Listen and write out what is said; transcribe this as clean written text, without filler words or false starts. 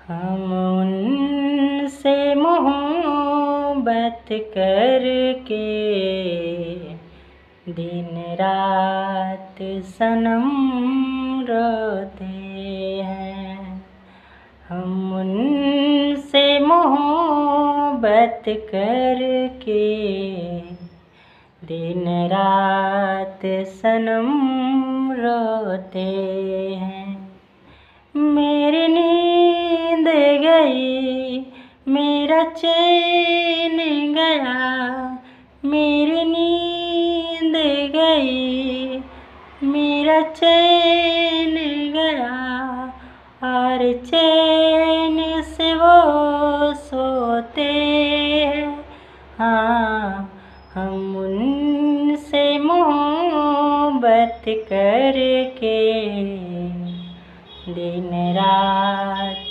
हम उनसे मोहब्बत करके दिन रात सनम रोते हैं। हम उनसे मोहब्बत करके दिन रात सनम रोते हैं। मेरी नींद गई, मेरा चैन गया, मेरी नींद गई, मेरा चैन गया, और चैन से वो सोते हैं। हाँ, हम उनसे मोहब्बत करके दिन रात